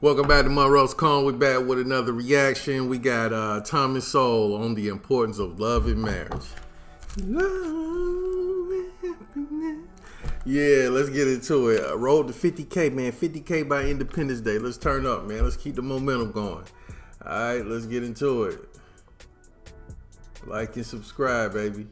Welcome back to Munroe's Cone. We're back with another reaction. We got Tom and Sowell on the importance of love in marriage. Yeah, let's get into it. Road to 50K, man. 50K by Independence Day. Let's turn up, man. Let's keep the momentum going. All right, let's get into it. Like and subscribe, baby.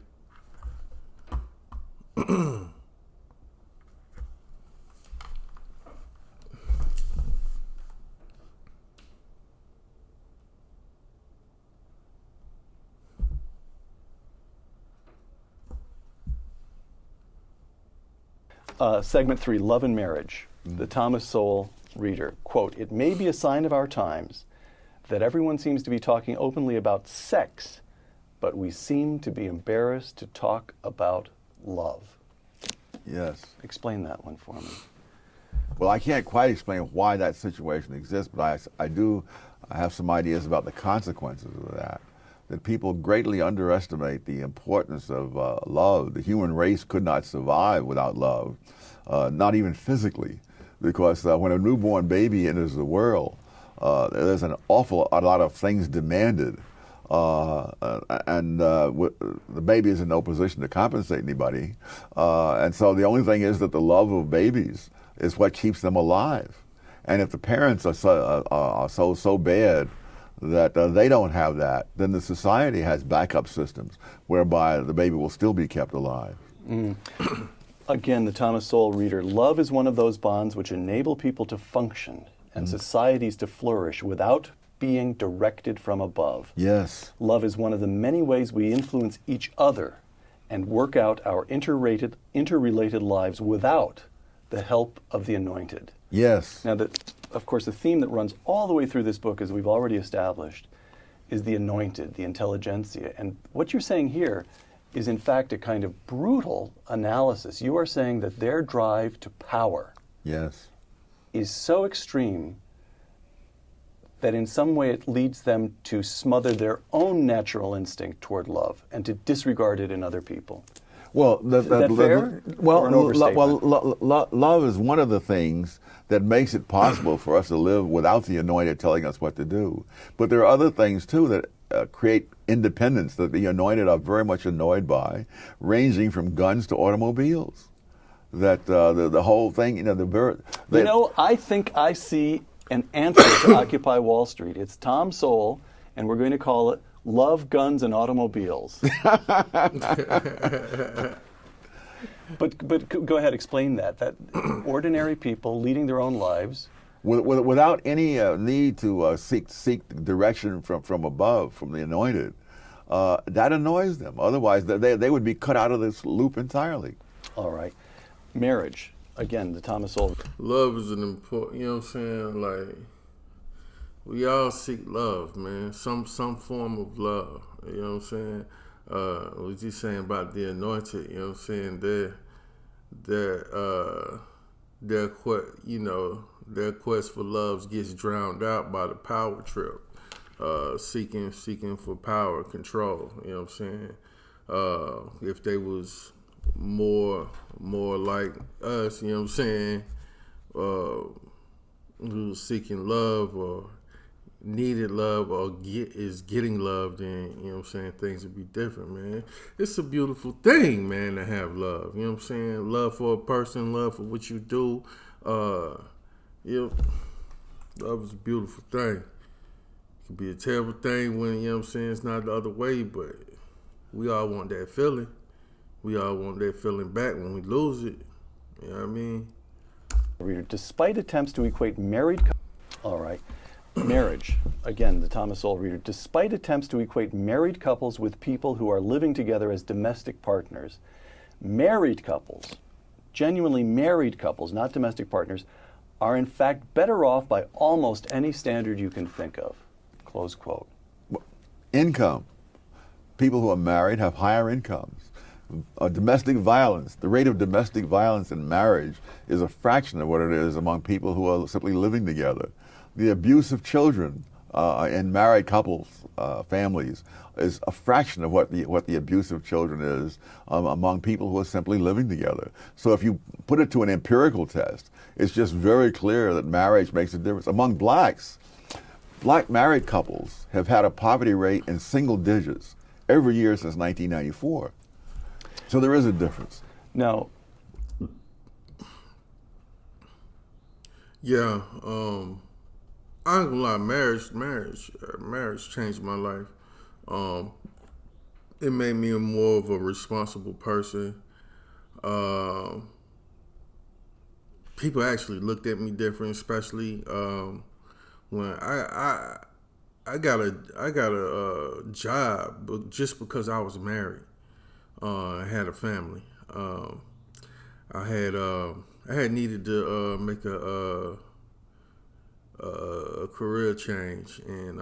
Segment 3, Love and Marriage. The Thomas Sowell reader. Quote, "It may be a sign of our times that everyone seems to be talking openly about sex, but we seem to be embarrassed to talk about love." Yes. Explain that one for me. Well, I can't quite explain why that situation exists, but I have some ideas about the consequences of that. That people greatly underestimate the importance of love. The human race could not survive without love, not even physically, because when a newborn baby enters the world, there's an awful lot of things demanded, and the baby is in no position to compensate anybody, and so the only thing is that the love of babies is what keeps them alive. And if the parents are so bad that they don't have that, then the society has backup systems whereby the baby will still be kept alive. Again, the Thomas Sowell reader. Love is one of those bonds which enable people to function and societies to flourish without being directed from above. Yes. Love is one of the many ways we influence each other and work out our interrelated lives without the help of the anointed. Yes. Now, of course, the theme that runs all the way through this book, as we've already established, is the anointed, the intelligentsia. And what you're saying here is, in fact, a kind of brutal analysis. You are saying that their drive to power Yes. is so extreme that in some way it leads them to smother their own natural instinct toward love and to disregard it in other people. Well, Is that fair? Or an overstatement? love is one of the things that makes it possible for us to live without the anointed telling us what to do. But there are other things, too, that create independence that the anointed are very much annoyed by, ranging from guns to automobiles. That the whole thing, I think I see an answer to Occupy Wall Street. It's Tom Sowell, and we're going to call it Love, Guns, and Automobiles. But go ahead, explain that. That ordinary people leading their own lives. Without any need to seek direction from above, from the anointed, that annoys them. Otherwise, they would be cut out of this loop entirely. All right. Marriage. Again, the Thomas Sowell. Love is an important, you know what I'm saying? Like, we all seek love, man. Some form of love. You know what I'm saying? What you saying about the anointed? You know what I'm saying? Their quest for love gets drowned out by the power trip, seeking for power, control. You know what I'm saying? If they was more like us, you know what I'm saying? Who was seeking love or needed love or is getting loved, then, you know what I'm saying, things would be different, man. It's a beautiful thing, man, to have love. You know what I'm saying? Love for a person, love for what you do. Love is a beautiful thing. It can be a terrible thing when, you know what I'm saying, it's not the other way, but we all want that feeling. We all want that feeling back when we lose it. You know what I mean? Reader, despite attempts to equate all right. Marriage, again, the Thomas Sowell reader. Despite attempts to equate married couples with people who are living together as domestic partners, married couples, genuinely married couples, not domestic partners, are in fact better off by almost any standard you can think of. Close quote. Income. People who are married have higher incomes. Domestic violence, the rate of domestic violence in marriage is a fraction of what it is among people who are simply living together. The abuse of children in married couples, families, is a fraction of what the abuse of children is among people who are simply living together. So if you put it to an empirical test, it's just very clear that marriage makes a difference. Among blacks, black married couples have had a poverty rate in single digits every year since 1994. So there is a difference. Now, yeah, I ain't gonna lie, marriage changed my life. It made me more of a responsible person. People actually looked at me different, especially when I got a job, but just because I was married, I had a family. I had needed to make a career change, and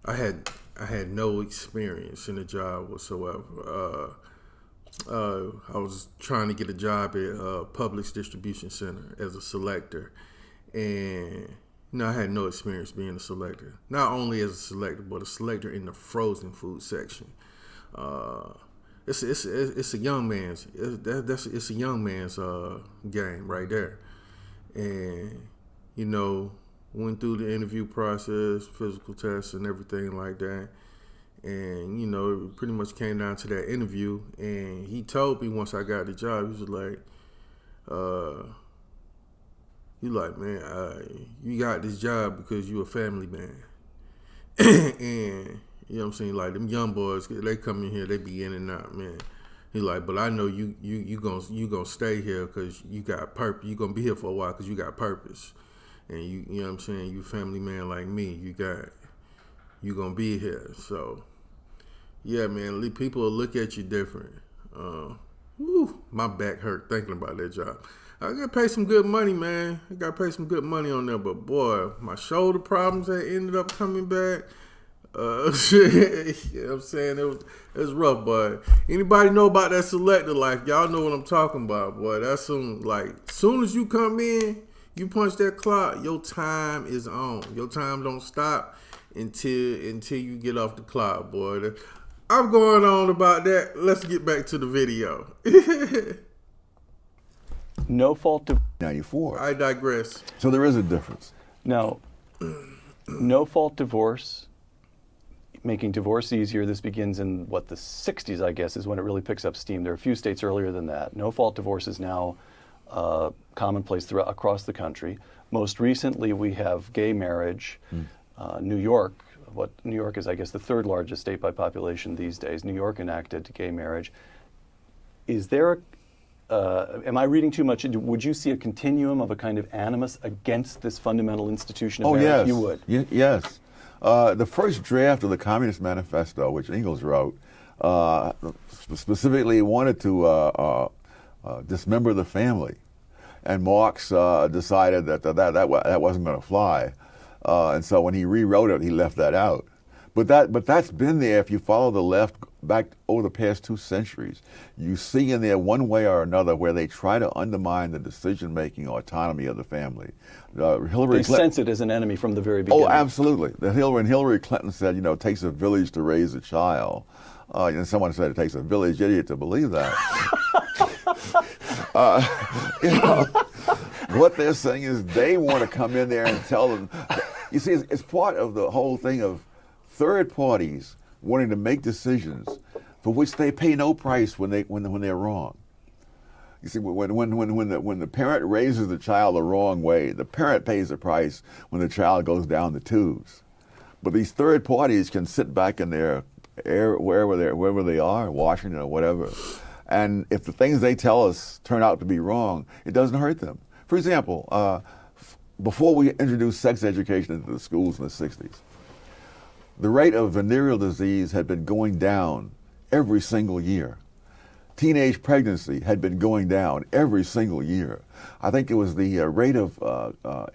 I had no experience in the job whatsoever. I was trying to get a job at Publix Distribution Center as a selector, and I had no experience being a selector. Not only as a selector, but a selector in the frozen food section. It's a young man's it's a young man's game right there, and went through the interview process, physical tests, and everything like that. And, it pretty much came down to that interview. And he told me once I got the job, he was like, man, you got this job because you a family man. And, you know what I'm saying? Like, them young boys, they come in here, they be in and out, man. He like, but I know you gonna stay here because you got purpose. You gonna be here for a while because you got purpose. And you know what I'm saying? You a family man like me. You gonna be here. So, yeah, man, people will look at you different. My back hurt thinking about that job. I got to pay some good money, man. I got to pay some good money on there. But, boy, my shoulder problems that ended up coming back. You know what I'm saying? It was rough, but anybody know about that selector life? Y'all know what I'm talking about, boy. That's soon as you come in, you punch that clock, your time is on. Your time don't stop until you get off the clock, boy. I'm going on about that. Let's get back to the video. no fault to 94. I digress. So there is a difference. Now, no fault divorce, making divorce easier. This begins in the 60s, I guess, is when it really picks up steam. There are a few states earlier than that. No fault divorce is now commonplace across the country. Most recently, we have gay marriage. New York, New York is, I guess, the third largest state by population these days. New York enacted gay marriage. Is there am I reading too much? Would you see a continuum of a kind of animus against this fundamental institution of marriage? Yes. You would? Yes. The first draft of the Communist Manifesto, which Engels wrote, specifically wanted to dismember the family. And Marx decided that wasn't going to fly. And so when he rewrote it, he left that out. But that's been there. If you follow the left back over the past 2 centuries, you see in there one way or another where they try to undermine the decision-making autonomy of the family. They sense it as an enemy from the very beginning. Oh, absolutely. When Hillary Clinton said, it takes a village to raise a child, and someone said it takes a village idiot to believe that. What they're saying is they want to come in there and tell them. You see, it's part of the whole thing of third parties wanting to make decisions for which they pay no price when they're wrong. You see, when the parent raises the child the wrong way, the parent pays the price when the child goes down the tubes. But these third parties can sit back in their wherever they are, Washington or whatever, and if the things they tell us turn out to be wrong, it doesn't hurt them. For example, before we introduced sex education into the schools in the 60s, the rate of venereal disease had been going down every single year. Teenage pregnancy had been going down every single year. I think it was the rate of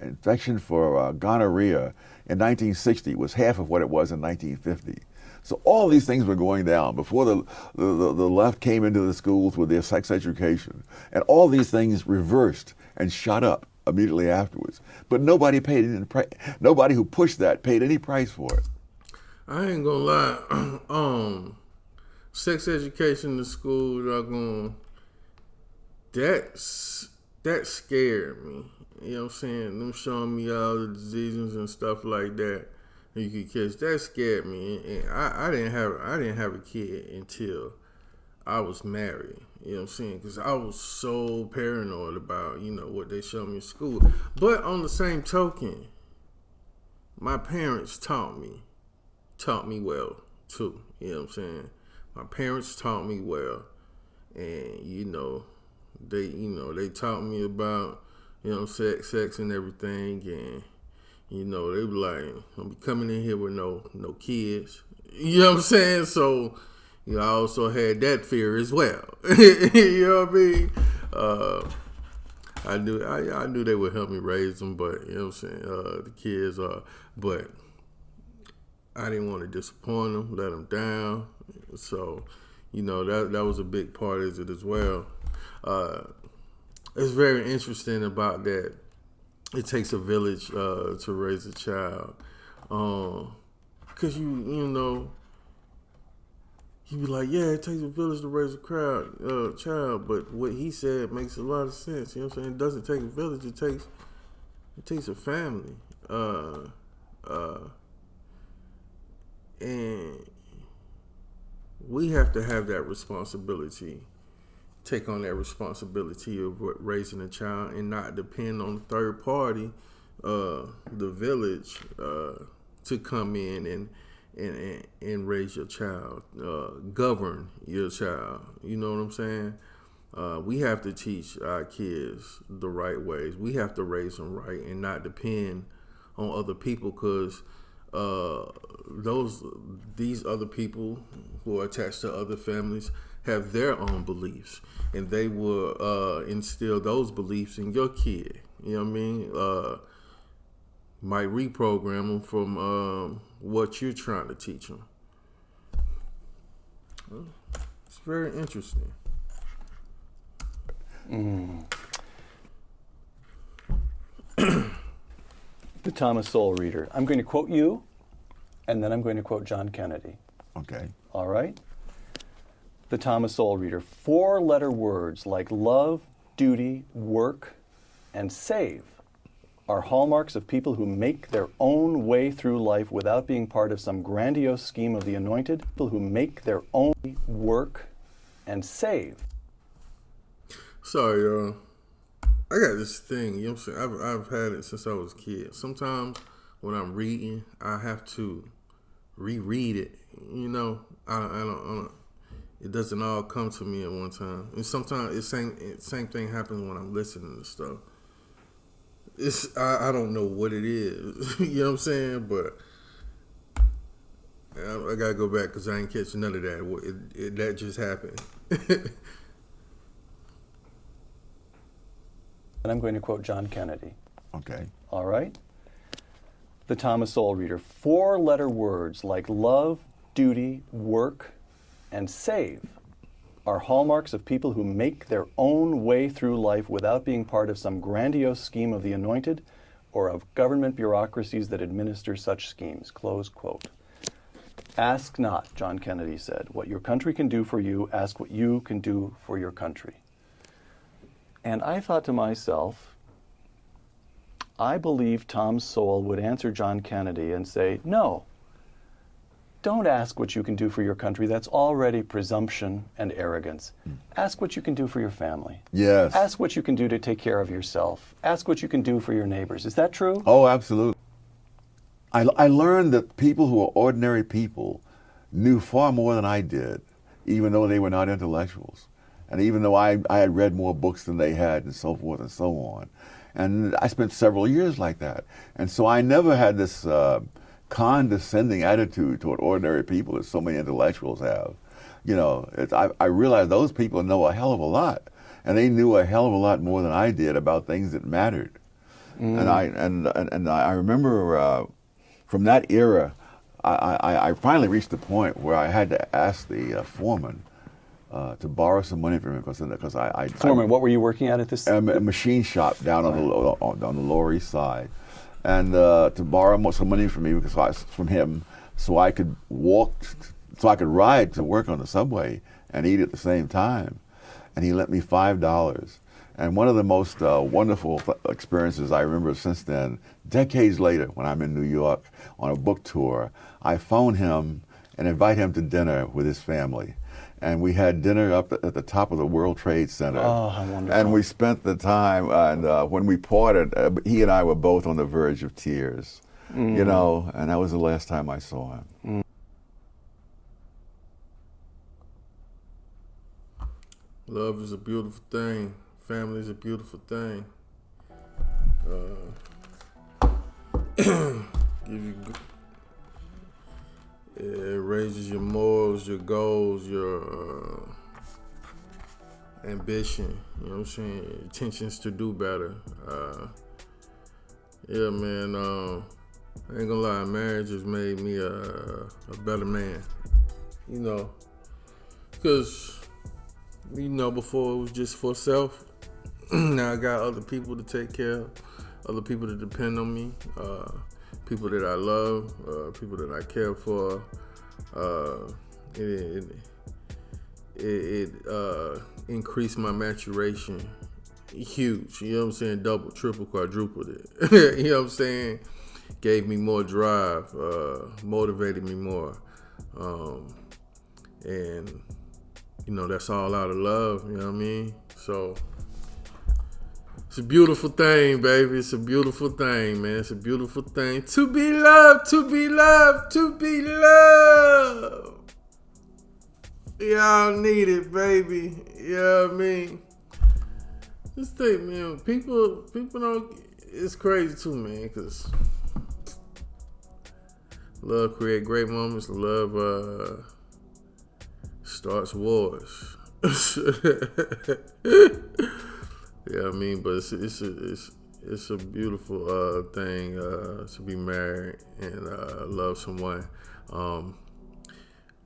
infection for gonorrhea in 1960 was half of what it was in 1950. So all these things were going down before the left came into the schools with their sex education. And all these things reversed and shot up immediately afterwards. But nobody paid any price. Nobody who pushed that paid any price for it. I ain't gonna lie. Sex education in the school, that scared me. You know what I'm saying? Them showing me all the diseases and stuff like that you could catch. That scared me, and I didn't have a kid until I was married. You know what I'm saying? Because I was so paranoid about what they showed me in school. But on the same token, my parents taught me well too. You know what I'm saying? My parents taught me well, and they taught me about sex and everything, and they were like, "Don't be coming in here with no kids." You know what I'm saying? So I also had that fear as well. You know what I mean? I knew they would help me raise them, but you know what I'm saying? The kids but I didn't want to disappoint them, let them down. So, that was a big part of it as well. It's very interesting about that. It takes a village to raise a child. Because you be like, yeah, it takes a village to raise a child. But what he said makes a lot of sense. You know what I'm saying? It doesn't take a village. It takes a family. And we have to have that responsibility, take on that responsibility of raising a child and not depend on the third party, the village, to come in and raise your child, govern your child. You know what I'm saying? We have to teach our kids the right ways. We have to raise them right and not depend on other people, because these other people who are attached to other families have their own beliefs, and they will instill those beliefs in your kid. You know what I mean? Might reprogram them from what you're trying to teach them. It's very interesting. The Thomas Sowell reader. I'm going to quote you, and then I'm going to quote John Kennedy. Okay. All right? The Thomas Sowell reader. 4-letter words like love, duty, work, and save are hallmarks of people who make their own way through life without being part of some grandiose scheme of the anointed. People who make their own work and save. Sorry, y'all. I got this thing, you know what I'm saying? I've had it since I was a kid. Sometimes when I'm reading, I have to reread it. I don't. It doesn't all come to me at one time. And sometimes the same thing happens when I'm listening to stuff. I don't know what it is. You know what I'm saying? But I gotta go back because I ain't catch none of that. That just happened. And I'm going to quote John Kennedy. Okay. All right? The Thomas Sowell reader. 4-letter words like love, duty, work, and save are hallmarks of people who make their own way through life without being part of some grandiose scheme of the anointed or of government bureaucracies that administer such schemes. Close quote. Ask not, John Kennedy said, what your country can do for you. Ask what you can do for your country. And I thought to myself, I believe Tom Sowell would answer John Kennedy and say, no, don't ask what you can do for your country. That's already presumption and arrogance. Ask what you can do for your family. Yes. Ask what you can do to take care of yourself. Ask what you can do for your neighbors. Is that true? Oh, absolutely. I learned that people who are ordinary people knew far more than I did, even though they were not intellectuals. And even though I had read more books than they had, and so forth and so on. And I spent several years like that. And so I never had this condescending attitude toward ordinary people that so many intellectuals have. I realized those people know a hell of a lot. And they knew a hell of a lot more than I did about things that mattered. And I remember from that era, I finally reached the point where I had to ask the foreman, to borrow some money from him because Foreman, what were you working at this? a machine shop down on the Lower East Side, and to borrow some money from me from him, so I could ride to work on the subway and eat at the same time, and he lent me $5. And one of the most wonderful experiences I remember since then, decades later, when I'm in New York on a book tour, I phone him and invite him to dinner with his family. And we had dinner up at the top of the World Trade Center. Oh, how wonderful. And we spent the time, and when we parted, he and I were both on the verge of tears, you know, and that was the last time I saw him. Love is a beautiful thing. Family is a beautiful thing. It raises your morals, your goals, your ambition. You know what I'm saying? Intentions to do better. Yeah, man. I ain't gonna lie. Marriage has made me a better man. You know, because before it was just for self. Now I got other people to take care of, other people to depend on me, people that I love, people that I care for. It increased my maturation huge. You know what I'm saying? Double, triple, quadrupled it. You know what I'm saying? Gave me more drive, motivated me more. And, that's all out of love. You know what I mean? So it's a beautiful thing, baby. It's a beautiful thing, man. It's a beautiful thing. To be loved, to be loved, to be loved. Y'all need it, baby. You know what I mean? Just think, man, people don't, it's crazy too, man, because love create great moments. Love starts wars. Yeah, I mean, but it's a beautiful thing to be married and love someone.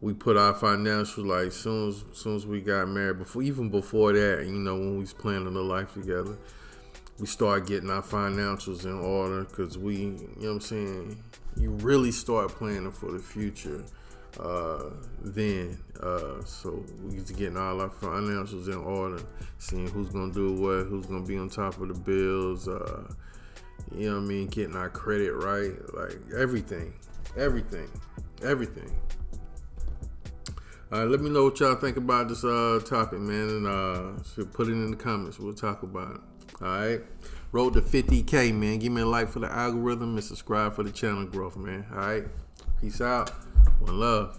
We put our financial, like, soon as we got married, even before that, when we was planning a life together, we started getting our financials in order, because you know what I'm saying, you really start planning for the future then. So we get to getting all our financials in order, seeing who's gonna do what, who's gonna be on top of the bills, you know what I mean, getting our credit right, like everything. All right, let me know what y'all think about this topic, man, and so put it in the comments. We'll talk about it. All right, road to 50K, man. Give me a like for the algorithm and subscribe for the channel growth, man. All right, peace out. One love.